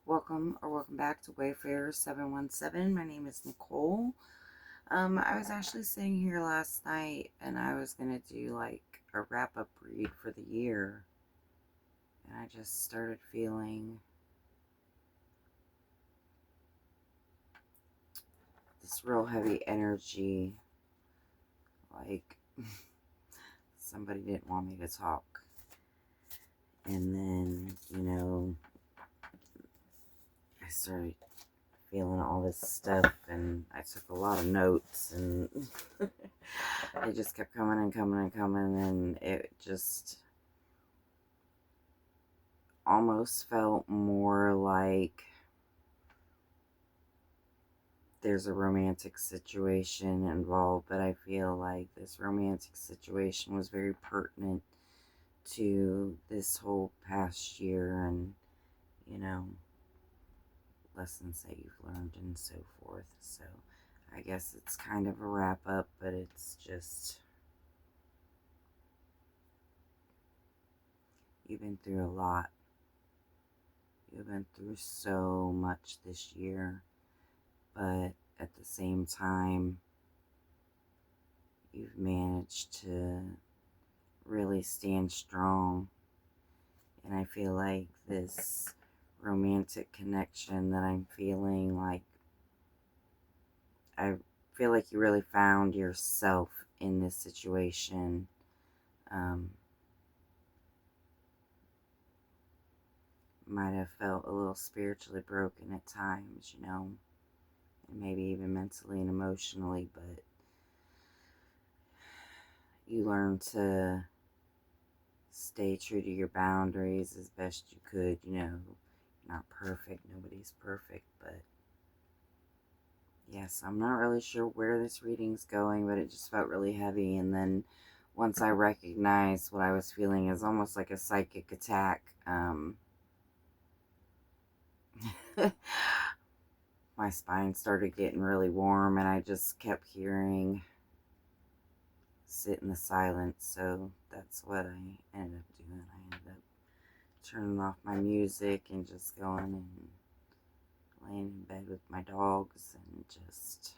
Welcome back to Wayfarer 717. My name is Nichole. I was actually sitting here last night and I was gonna do like a wrap up read for the year, and I just started feeling this real heavy energy, like somebody didn't want me to talk. And then, I started feeling all this stuff, and I took a lot of notes, and it just kept coming and coming and coming, and it just almost felt more like there's a romantic situation involved, but I feel like this romantic situation was very pertinent to this whole past year, and you know lessons that you've learned and so forth. So I guess it's kind of a wrap up, but it's just, you've been through a lot. You've been through so much this year, but at the same time, you've managed to really stand strong. And I feel like this romantic connection that I'm feeling, like, I feel like you really found yourself in this situation. Might have felt a little spiritually broken at times, and maybe even mentally and emotionally, but you learn to stay true to your boundaries as best you could. You're not perfect, nobody's perfect, but yes, I'm not really sure where this reading's going, but it just felt really heavy. And then once I recognized what I was feeling as almost like a psychic attack, my spine started getting really warm, and I just kept hearing sit in the silence. So that's what I ended up doing. I ended up turning off my music and just going and laying in bed with my dogs and just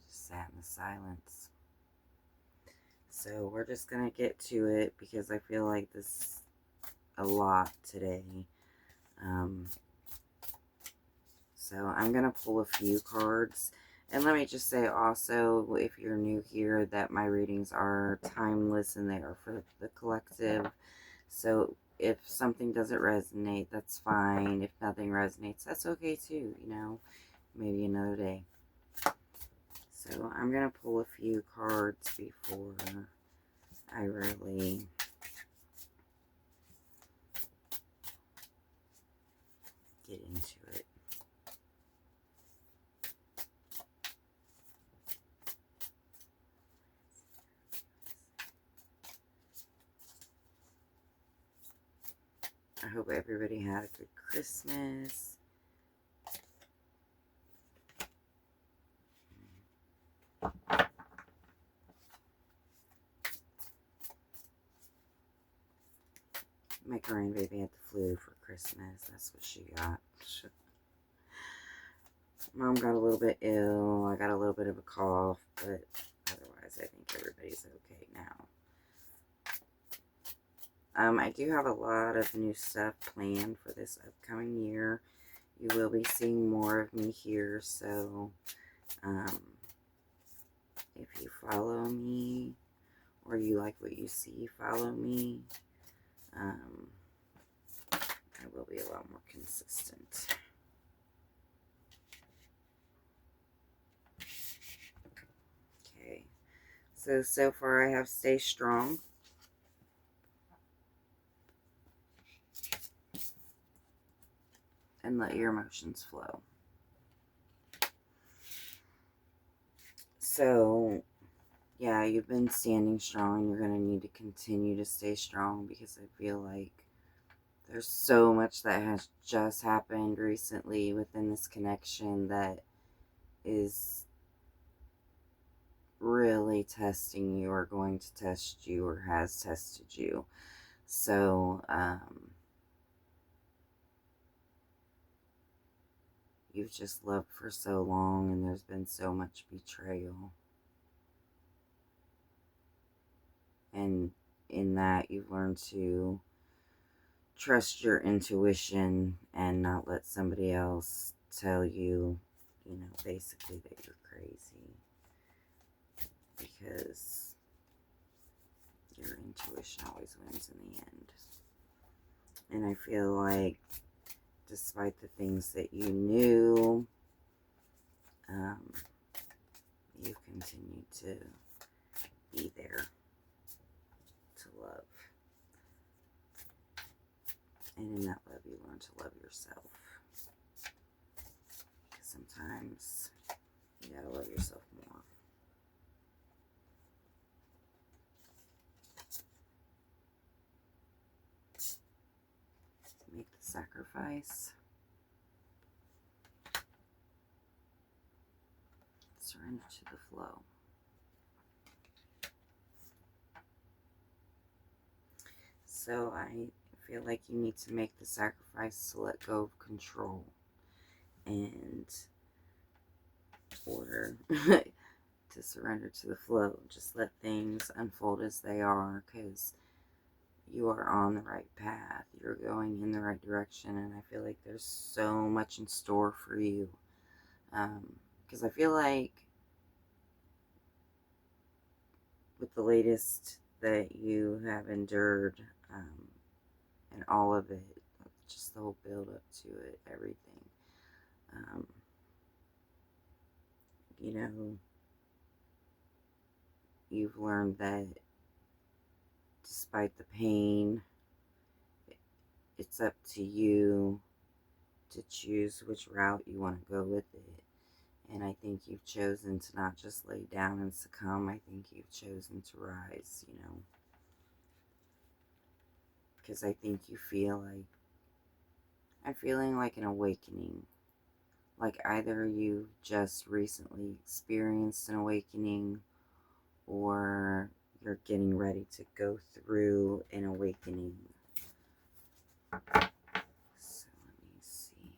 sat in the silence. So we're just gonna get to it because I feel like this is a lot today. So I'm gonna pull a few cards. And let me just say also, if you're new here, that my readings are timeless and they are for the collective. So if something doesn't resonate, that's fine. If nothing resonates, that's okay too, maybe another day. So I'm going to pull a few cards before I really get into it. I hope everybody had a good Christmas. My grandbaby had the flu for Christmas. That's what she got. Mom got a little bit ill. I got a little bit of a cough, but otherwise I think everybody's okay now. I do have a lot of new stuff planned for this upcoming year. You will be seeing more of me here, so if you follow me or you like what you see, follow me. I will be a lot more consistent. Okay, so far I have stay strong. And let your emotions flow. So, yeah, you've been standing strong. You're going to need to continue to stay strong because I feel like there's so much that has just happened recently within this connection that is really testing you, or going to test you, or has tested you. So, you've just loved for so long and there's been so much betrayal. And in that, you've learned to trust your intuition and not let somebody else tell you, basically that you're crazy. Because your intuition always wins in the end. And I feel like, despite the things that you knew, you've continued to be there to love. And in that love, you learn to love yourself. Because sometimes you gotta love yourself more. Make the sacrifice. Surrender to the flow. So I feel like you need to make the sacrifice to let go of control and order to surrender to the flow. Just let things unfold as they are, because you are on the right path. You're going in the right direction, and I feel like there's so much in store for you. Because I feel like with the latest that you have endured, and all of it, just the whole build up to it, everything, you've learned that despite the pain, it's up to you to choose which route you want to go with it. And I think you've chosen to not just lay down and succumb. I think you've chosen to rise, because I think you feel like, I'm feeling like an awakening. Like either you just recently experienced an awakening, or you're getting ready to go through an awakening. So let me see.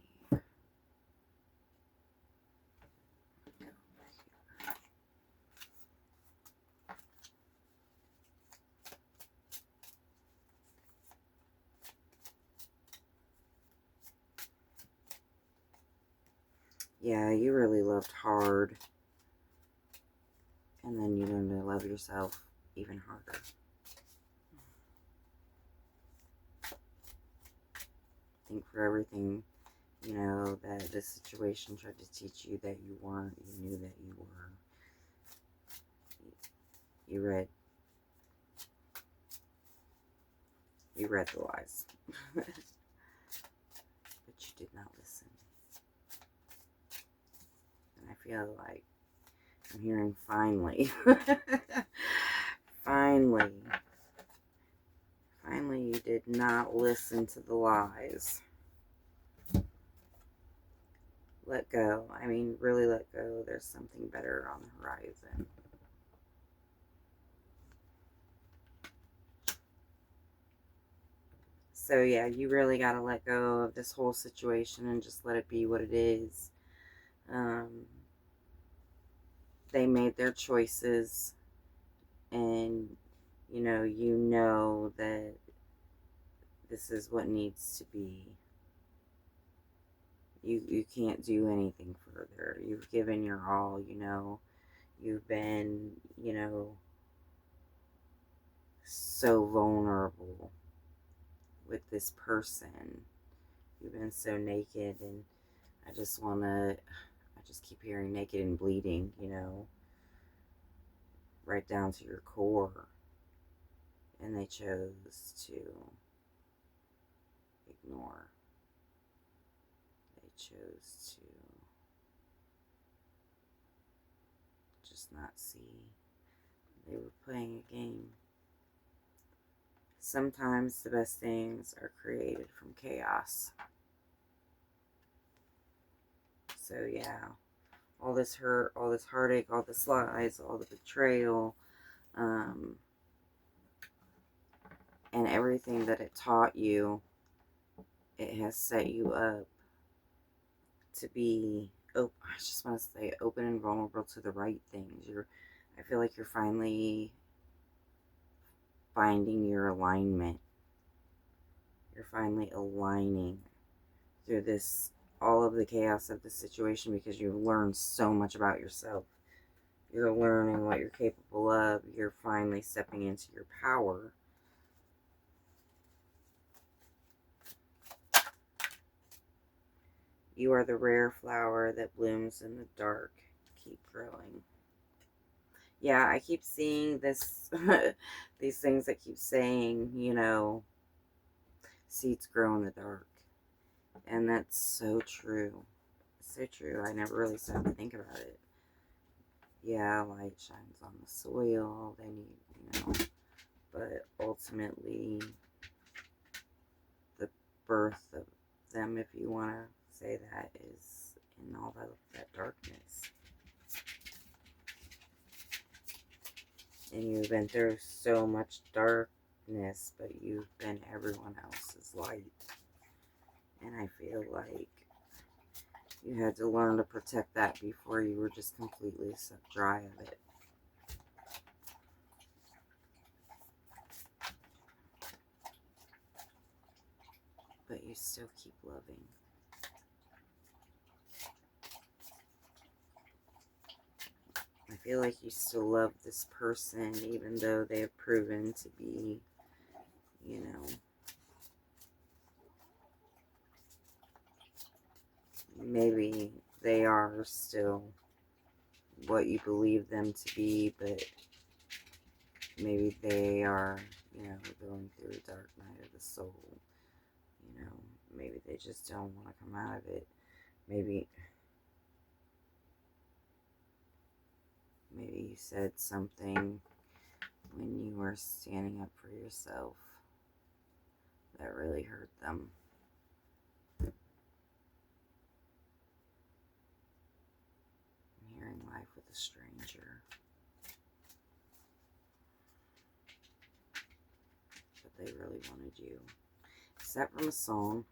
Yeah, you really loved hard, and then you learn to love yourself even harder. I think for everything, that this situation tried to teach you that you weren't, you knew that you were. You read the lies. But you did not listen. And I feel like I'm hearing finally. Finally you did not listen to the lies. Let go. I mean, really let go. There's something better on the horizon. So yeah, you really got to let go of this whole situation and just let it be what it is. They made their choices, and you know that this is what needs to be. You can't do anything further. You've given your all, You've been, so vulnerable with this person. You've been so naked, and I just keep hearing naked and bleeding, right down to your core. And they chose to ignore. They chose to just not see. They were playing a game. Sometimes the best things are created from chaos. So yeah, all this hurt, all this heartache, all this lies, all the betrayal, And everything that it taught you, it has set you up to be, oh, I just want to say, open and vulnerable to the right things. I feel like you're finally finding your alignment. You're finally aligning through this, all of the chaos of the situation, because you've learned so much about yourself. You're learning what you're capable of. You're finally stepping into your power. You are the rare flower that blooms in the dark. Keep growing. Yeah, I keep seeing this, these things that keep saying, seeds grow in the dark. And that's so true. So true. I never really stopped to think about it. Yeah, light shines on the soil. They need, but ultimately, the birth of them, if you want to say that, is in all that darkness. And you've been through so much darkness, but you've been everyone else's light. And I feel like you had to learn to protect that before you were just completely sucked dry of it. But you still keep loving. I feel like you still love this person, even though they have proven to be, maybe they are still what you believe them to be, but maybe they are, going through a dark night of the soul. Maybe they just don't want to come out of it. Maybe you said something when you were standing up for yourself that really hurt them. Hearing life with a stranger. But they really wanted you. Is that from a song?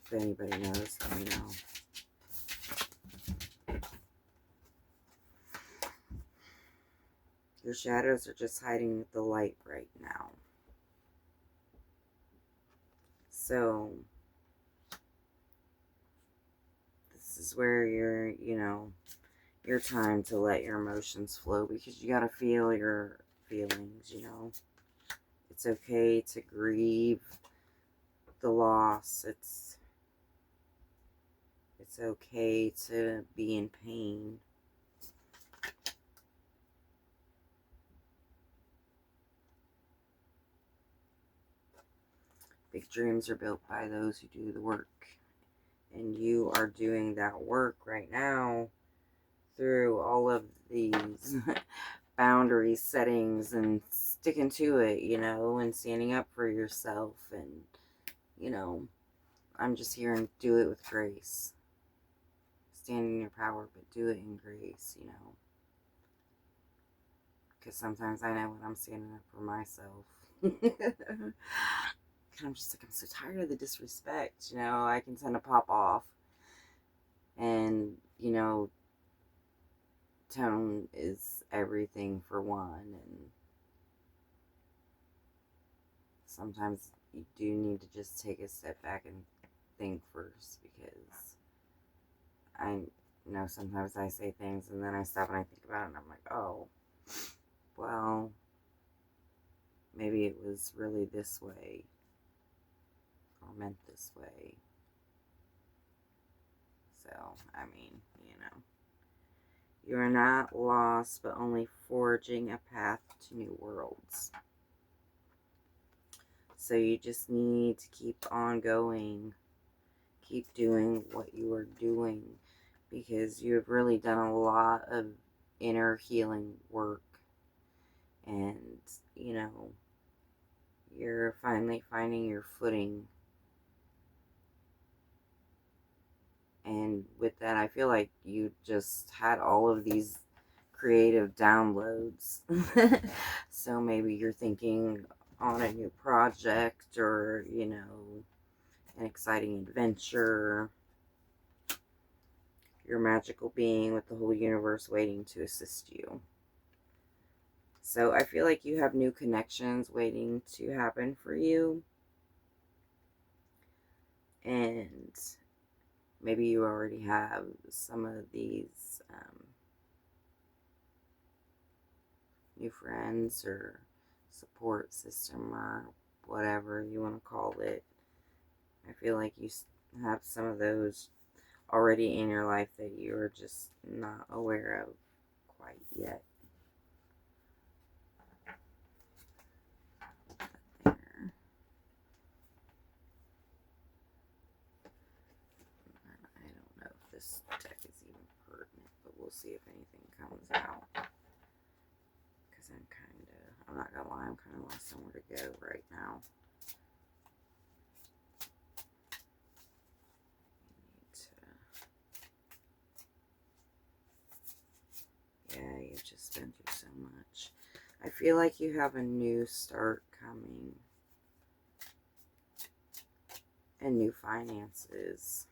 If anybody knows, let me know. Your shadows are just hiding the light right now. So, this is where your time to let your emotions flow, because you gotta feel your feelings, It's okay to grieve the loss. It's okay to be in pain. Big dreams are built by those who do the work. And you are doing that work right now through all of these boundary settings and sticking to it, and standing up for yourself. And, I'm just here and do it with grace. Stand in your power, but do it in grace, Because sometimes I know when I'm standing up for myself. I'm just like, I'm so tired of the disrespect, I can tend to pop off. And, tone is everything for one. And sometimes you do need to just take a step back and think first, because I know sometimes I say things and then I stop and I think about it and I'm like, oh, well, maybe it was really this way or meant this way. So, I mean, you are not lost, but only forging a path to new worlds. So you just need to keep on going. Keep doing what you are doing, because you have really done a lot of inner healing work. And, you're finally finding your footing. And with that, I feel like you just had all of these creative downloads. So maybe you're thinking on a new project, or, you know, an exciting adventure. Your magical being with the whole universe waiting to assist you. So I feel like you have new connections waiting to happen for you. And maybe you already have some of these new friends or support system, or whatever you want to call it. I feel like you have some of those already in your life that you're just not aware of quite yet. There. I don't know if this deck is even pertinent, but we'll see if anything comes out. Because I'm not gonna lie, I'm kind of lost somewhere to go right now. Yeah, you've just been through so much. I feel like you have a new start coming. And new finances.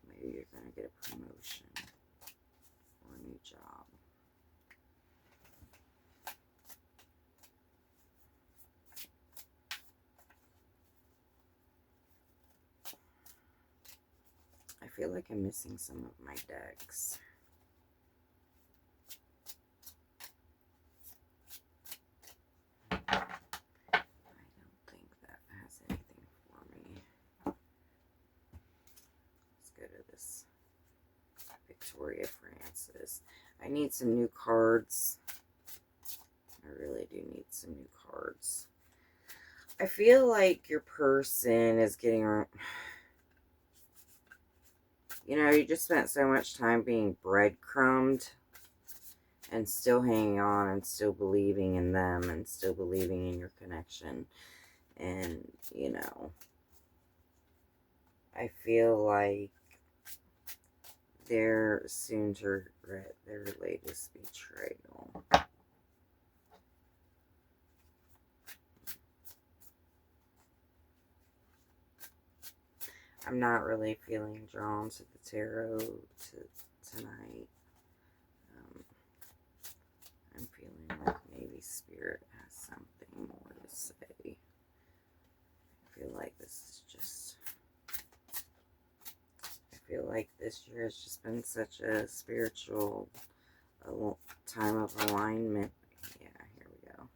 Maybe you're going to get a promotion or a new job. I feel like I'm missing some of my decks. I don't think that has anything for me. Let's go to this Victoria Francis. I need some new cards. I really do need some new cards. I feel like your person is getting... You know, you just spent so much time being breadcrumbed and still hanging on and still believing in them and still believing in your connection. And, you know, I feel like they're soon to regret their latest betrayal. I'm not really feeling drawn to the tarot tonight. I'm feeling like maybe Spirit has something more to say. I feel like this is just... I feel like this year has just been such a spiritual time of alignment. Yeah, here we go.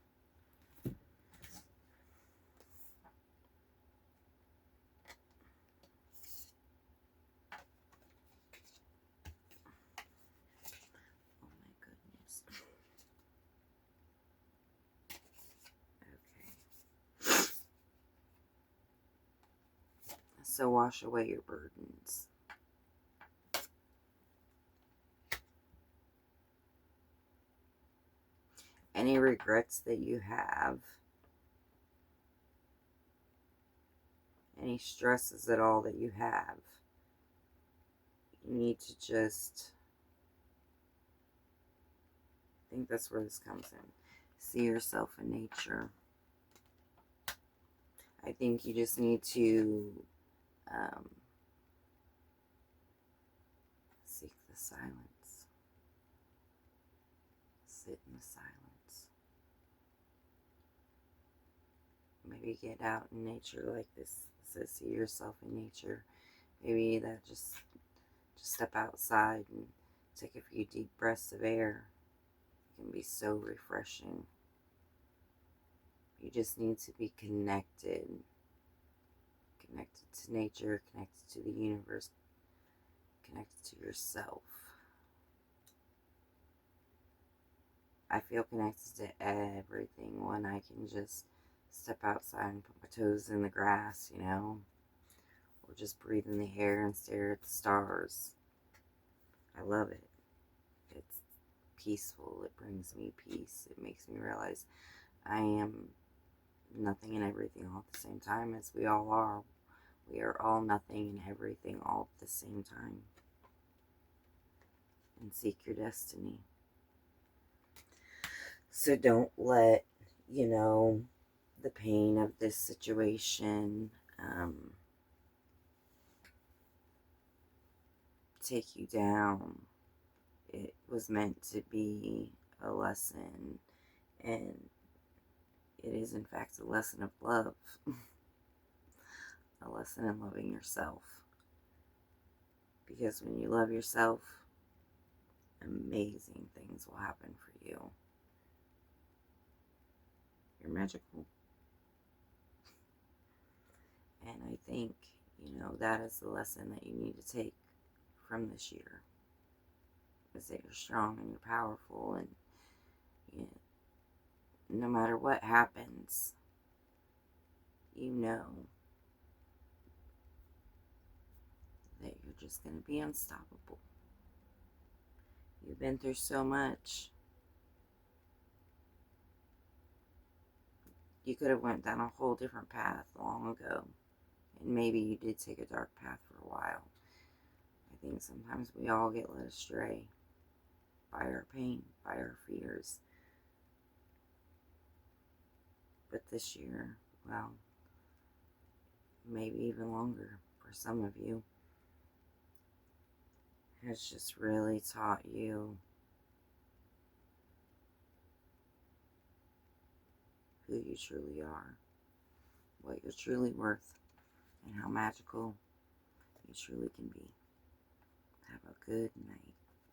Oh my goodness. Okay. So wash away your burdens. Any regrets that you have, any stresses at all that you have, you need to just... I think that's where this comes in. See yourself in nature. I think you just need to seek the silence. Sit in the silence. Maybe get out in nature like this. It says see yourself in nature. Maybe that just step outside and take a few deep breaths of air. It can be so refreshing. You just need to be connected. Connected to nature, connected to the universe, connected to yourself. I feel connected to everything when I can just step outside and put my toes in the grass, you know, or just breathe in the air and stare at the stars. I love it. It's peaceful. It brings me peace. It makes me realize I am nothing and everything all at the same time, as we all are. We are all nothing and everything all at the same time. and seek your destiny. So don't let, the pain of this situation take you down. It was meant to be a lesson, and it is, in fact, a lesson of love. A lesson in loving yourself. Because when you love yourself, amazing things will happen for you. You're magical. And I think, that is the lesson that you need to take from this year. Is that you're strong and you're powerful, and no matter what happens, that you're just going to be unstoppable. You've been through so much. You could have went down a whole different path long ago. And maybe you did take a dark path for a while. I think sometimes we all get led astray by our pain, by our fears. But this year, well, maybe even longer for some of you, has just really taught you who you truly are, what you're truly worth, and how magical you truly can be. Have a good night.